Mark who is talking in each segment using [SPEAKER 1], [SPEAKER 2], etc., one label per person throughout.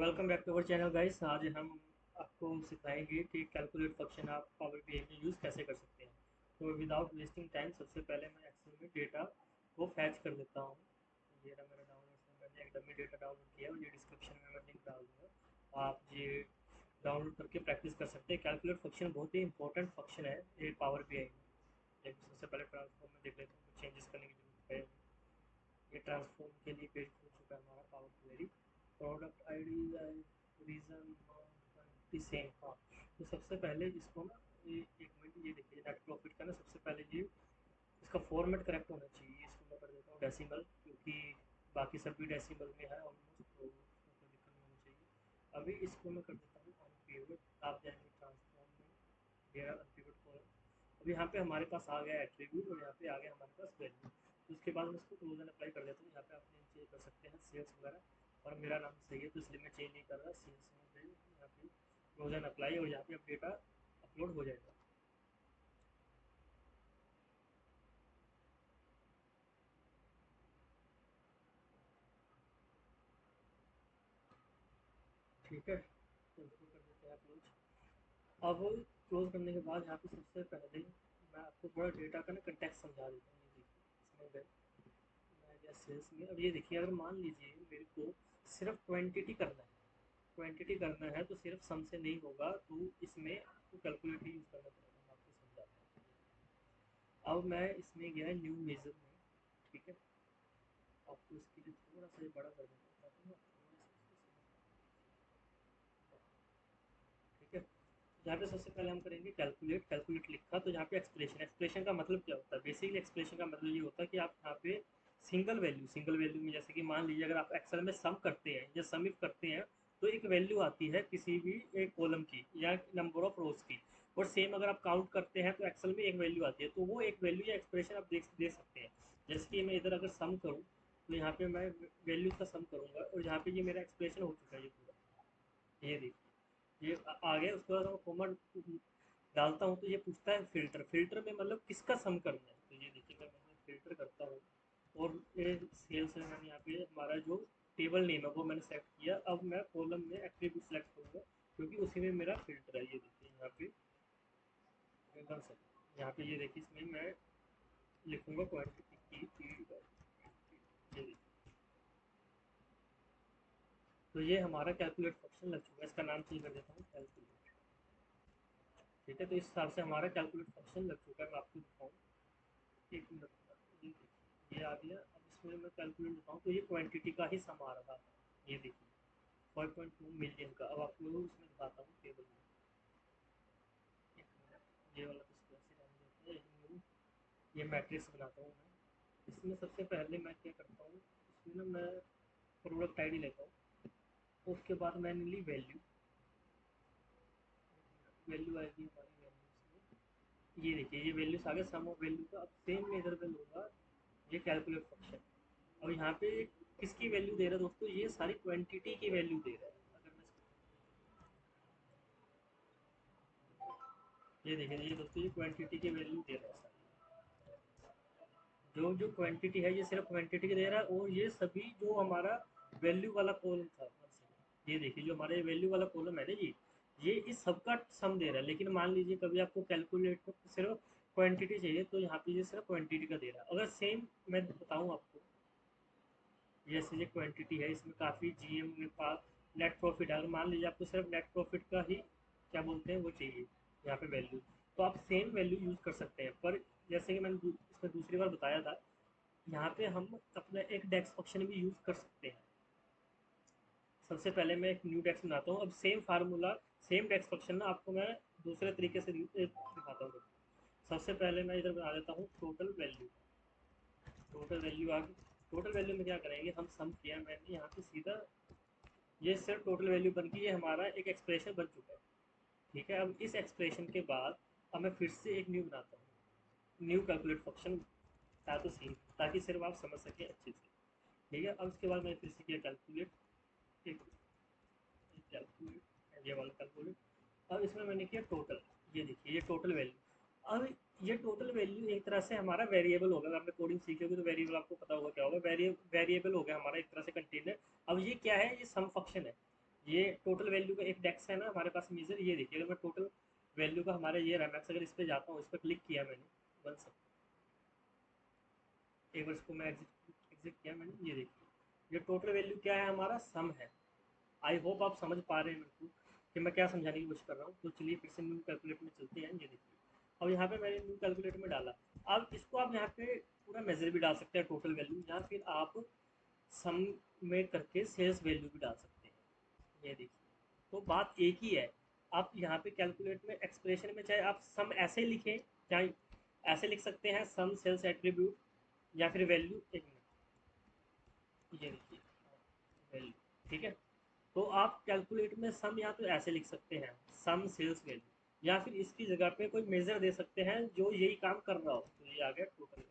[SPEAKER 1] Welcome back to our channel guys. आज हम आपको सिखाएंगे कि कैलकुलेट फंक्शन आप पावर बीआई में यूज़ कैसे कर सकते हैं। तो विदाउट वेस्टिंग टाइम सबसे पहले मैं एक्सेल में डेटा को फैच कर लेता हूँ। ये रहा मेरा डाउनलोड में, मैंने एक डमी डेटा डाउनलोड किया और ये डिस्क्रिप्शन में मैं लिंक डाल दूँगा, आप ये डाउनलोड करके प्रैक्टिस कर सकते हैं। कैलकुलेट फंक्शन बहुत ही इंपॉर्टेंट फंक्शन है ये पावर बीआई में। एक सबसे पहले ट्रांसफॉर्म में देख लेते हैं, कुछ चेंजेस करने की जरूरत है। ये ट्रांसफॉर्म के लिए पेज खुल चुका है हमारा power query. Product ID reason same. हाँ, तो सबसे पहले इसको ना, ये एक मिनट, ये देखिए नेट प्रॉफिट का ना सबसे पहले ये इसका फॉर्मेट करेक्ट होना चाहिए। इसको मैं कर देता हूँ डेसिमल, क्योंकि बाकी सब भी डेसिमल में है ऑलमोस्ट, तो उसमें कोई दिक्कत नहीं होनी चाहिए। अभी इसको मैं कर देता हूँ अनपिवट। आप जाएंगे ट्रांसफॉर्म में, ये अनपिवट कॉलम। अब यहाँ पे हमारे पास आ गया एट्रीब्यूट और यहाँ पे आ गया हमारे पास वैल्यू। तो उसके बाद मैं इसको क्लोज एंड अप्लाई कर देता हूँ। यहाँ पे आप चेंज कर सकते हैं सेल्स वगैरह, और मेरा नाम सही है तो इसलिए मैं चेंज नहीं कर रहा। सेल्स में यहाँ पे क्लोज एंड अप्लाई, और यहाँ पे अब डेटा अपलोड हो जाएगा। ठीक है, तो इसको कर देते हैं क्लोज। अब क्लोज करने के बाद यहाँ पे सबसे पहले मैं आपको थोड़ा डेटा का ना कंटेक्ट समझा देता हूँ। ये देखिए, इसमें गए, मैं गया सेल्स में। अब ये देखिए, अगर मान लीजिए मेरे को सिर्फ क्वांटिटी करना है, क्वांटिटी करना है तो सिर्फ सम से नहीं होगा, तो इसमें आपको कैलकुलेटर यूज़ करना पड़ेगा। मैं आपको समझाता हूँ। अब मैं इसमें गया न्यू मेजर में। ठीक है, आपको इसके लिए थोड़ा सा बड़ा कर देता हूँ ताकि ना थोड़ा सा इसको समझ पाए। ठीक है, यहाँ पे सबसे पहले हम करेंगे कैलकुलेट। कैलकुलेट लिखा तो यहाँ पे एक्सप्रेशन, एक्सप्रेशन का मतलब क्या होता है? बेसिकली एक्सप्रेशन का मतलब ये होता है कि आप यहाँ पे सिंगल वैल्यू में, जैसे कि मान लीजिए अगर आप एक्सेल में सम करते हैं या सम इफ करते हैं, तो एक वैल्यू आती है किसी भी एक कॉलम की या नंबर ऑफ रोज की। और सेम अगर आप काउंट करते हैं तो एक्सेल में एक वैल्यू आती है, तो वो एक वैल्यू या एक्सप्रेशन आप दे सकते हैं। जैसे कि मैं इधर अगर सम करूँ, तो यहाँ पे मैं वैल्यू का सम करूँगा और यहाँ पे ये मेरा एक्सप्रेशन हो चुका है ये पूरा। ये देखिए, ये आ गया। उसके बाद मैं कॉमा डालता हूँ तो ये पूछता है फिल्टर। फिल्टर में मतलब किसका सम करना है। तो ये देखिए, मैं फिल्टर करता हूँ और ये सेल्स में मैंने यहाँ पे हमारा जो टेबल नेम है वो मैंने सेलेक्ट किया। अब मैं कॉलम में एट्रीब्यूट सेलेक्ट करूँगा, क्योंकि उसी में मेरा फिल्टर है। ये देखिए यहाँ पे एकदम से, यहाँ पे ये देखिए, इसमें मैं लिखूंगा क्वांटिटी की। ये देखिए, तो ये हमारा कैलकुलेट फंक्शन लग चुका है। इसका नाम चेंज कर देता हूँ कैलकुलेट। ठीक है, तो इस हिसाब से हमारा कैलकुलेट फंक्शन लग चुका है। मैं आपको दिखाऊँ, एक मिनट, ये देखिए ये आ गया। अब इसमें मैं कैलकुलेट बताऊँ तो ये क्वांटिटी का ही सम आ रहा है। ये देखिए 5.2 मिलियन का। अब आपको इसमें दिखाता हूँ टेबल में, एक मिनट, ये वाला तो इसको ऐसे रहने देते हैं। ये मैट्रिक्स बनाता हूँ मैं। इसमें सबसे पहले मैं क्या करता हूँ, इसमें ना मैं प्रोडक्ट आईडी लेता हूँ। उसके बाद मैंने ली वैल्यू। वैल्यू आएगी हमारी वैल्यू इसमें, ये देखिए ये वैल्यूज आ गया, सम ऑफ वैल्यू का। अब सेम मैं इधर पे लूँगा ये कैलकुलेट फंक्शन। अब यहाँ पे किसकी वैल्यू दे रहा है दोस्तों? ये सारी क्वांटिटी की वैल्यू दे रहा है। अगर मैं ये देखिए, ये दोस्तों ये क्वांटिटी की वैल्यू दे रहा है सारी। जो जो क्वांटिटी है ये सिर्फ क्वांटिटी की दे रहा है, और ये सभी जो हमारा वैल्यू वाला कॉलम था, ये देखिए जो हमारे वैल्यू वाला कॉलम है ना जी, ये इस सबका सम दे रहा है। लेकिन मान लीजिए कभी आपको कैलकुलेट में सिर्फ क्वांटिटी चाहिए, तो यहाँ पे ये सिर्फ क्वांटिटी का दे रहा है। अगर सेम मैं बताऊँ आपको, जैसे ये क्वांटिटी है, इसमें काफ़ी जीएम में पास नेट प्रॉफिट है। अगर मान लीजिए आपको सिर्फ नेट प्रॉफिट का ही क्या बोलते हैं वो चाहिए यहाँ पे वैल्यू, तो आप सेम वैल्यू यूज़ कर सकते हैं। पर जैसे कि मैंने इसमें दूसरी बार बताया था, यहाँ पे हम अपना एक डेक्स फंक्शन भी यूज़ कर सकते हैं। सबसे पहले मैं एक न्यू डेक्स बनाता हूँ। अब सेम फार्मूला, सेम डेक्स फंक्शन ना आपको मैं दूसरे तरीके से दिखाता हूँ। सबसे पहले मैं इधर बना देता हूँ टोटल वैल्यू। टोटल वैल्यू आ गई। टोटल वैल्यू में क्या करेंगे, हम सम किया मैंने यहाँ पे सीधा, ये सिर्फ टोटल वैल्यू बन गई। ये हमारा एक एक्सप्रेशन बन चुका है। ठीक है, अब इस एक्सप्रेशन के बाद अब मैं फिर से एक न्यू बनाता हूँ, न्यू कैलकुलेट फंक्शन था तो सी, ताकि सिर्फ आप समझ सकें अच्छे से। ठीक है, अब उसके बाद मैंने फिर से किया कैलकुलेट, एक कैलकुलेट, ये वाला कैलकुलेट। अब इसमें मैंने किया टोटल। ये देखिए ये टोटल वैल्यू। अब ये टोटल वैल्यू एक तरह से हमारा वेरिएबल होगा। अगर आपने कोडिंग सीखी होगी तो वेरिएबल आपको पता होगा क्या होगा। वेरिएबल हो गया हमारा एक तरह से कंटेनर। अब ये क्या है, ये सम फंक्शन है। ये टोटल वैल्यू का एक डेक्स है ना हमारे पास मेजर, ये देखिए अगर मैं टोटल वैल्यू का हमारा ये रहा मैक्स, अगर इस पर जाता हूँ, इस पर क्लिक किया मैंने, वन सेकंड, एक बार इसको मैं एग्जिट एग्जिट किया मैंने, ये देखिए ये टोटल वैल्यू क्या है, हमारा सम है। आई होप आप समझ पा रहे हैं मेरे को कि मैं क्या समझाने की कोशिश कर रहा हूँ। तो चलिए फिर से न्यू कैलकुलेट में चलते हैं। ये देखिए अब यहाँ पे मैंने न्यू कैलकुलेट में डाला। अब इसको आप यहाँ पे पूरा मेजर भी डाल सकते हैं टोटल वैल्यू, या फिर आप सम में करके सेल्स वैल्यू भी डाल सकते हैं। ये देखिए तो बात एक ही है। आप यहाँ पे कैलकुलेट में एक्सप्रेशन में चाहे आप सम ऐसे लिखें, चाहे ऐसे लिख सकते हैं सम सेल्स एट्रीब्यूट, या फिर वैल्यू, एक मिनट, ये देखिए वैल्यू, ठीक है। तो आप कैलकुलेट में सम या तो ऐसे लिख सकते हैं सम सेल्स वैल्यू, या फिर इसकी जगह पे कोई मेजर दे सकते हैं जो यही काम कर रहा हो, तो ये आ गया टोटल वैल्यू,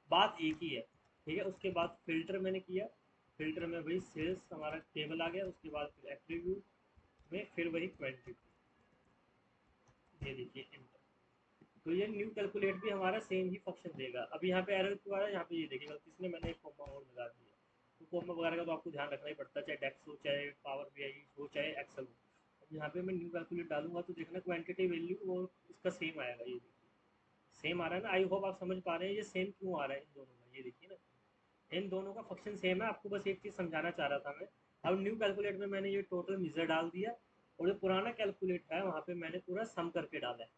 [SPEAKER 1] बात एक ही है, ठीक है। उसके बाद फिल्टर मैंने किया, फिल्टर में वही सेल्स हमारा टेबल आ गया, उसके बाद फिर एट्रीब्यूट में फिर वही क्वांटिटी, ये देखिए इंटर। तो ये न्यू कैलकुलेट भी हमारा सेम ही फंक्शन देगा। अब यहाँ पे एरर क्यों आ रहा है, यहाँ पे ये देखिए गलती से मैंने एक कॉमा और लगा दिया, तो कॉमा वगैरह का तो आपको ध्यान रखना ही पड़ता है, चाहे डेक्स हो, चाहे पावर बीआई हो, चाहे एक्सेल हो। अब यहाँ पे मैं न्यू कैलकुलेट डालूंगा तो देखना क्वांटिटी वैल्यू और इसका सेम आएगा, ये देखिए सेम आ रहा है ना। आई होप आप समझ पा रहे हैं ये सेम क्यों आ रहा है इन दोनों में, ये देखिए ना इन दोनों का फंक्शन सेम है। आपको बस एक चीज़ समझाना चाह रहा था मैं। अब न्यू कैलकुलेट में मैंने ये टोटल मेजर डाल दिया, और जो पुराना कैलकुलेट है वहाँ पे मैंने पूरा सम करके डाला है।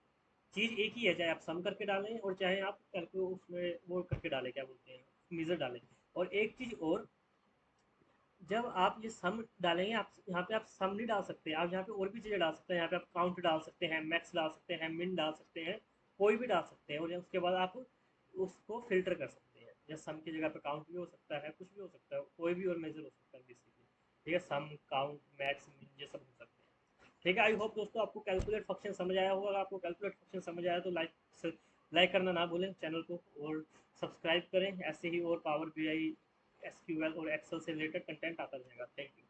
[SPEAKER 1] चीज़ एक ही है, चाहे आप सम करके डालें और चाहे आप कैलकुलेट उसमें वो करके डालें, क्या बोलते हैं, मेजर डालें। और एक चीज़ और, जब आप ये सम डालेंगे, आप यहाँ पे आप सम नहीं डाल सकते, आप यहाँ पे और भी चीज़ें डाल सकते हैं। यहाँ पे आप काउंट डाल सकते हैं, मैक्स डाल सकते हैं, मिन डाल सकते हैं, कोई भी डाल सकते हैं, और उसके बाद आप उसको फिल्टर कर सकते हैं। या सम की जगह पे काउंट भी हो सकता है, कुछ भी हो सकता है, कोई भी और मेजर हो सकता है बेसिकली, ठीक है। सम, काउंट, मैक्स, मिन, ये सब हो सकते हैं, ठीक है। आई होप दोस्तों आपको कैलकुलेट फंक्शन समझ आया होगा। अगर आपको कैलकुलेट फंक्शन समझ आया तो लाइक करना ना भूलें चैनल को, और सब्सक्राइब करें। ऐसे ही और पावर बीआई, एसक्यूएल और एक्सेल से रिलेटेड कंटेंट आता रहेगा। Thank you.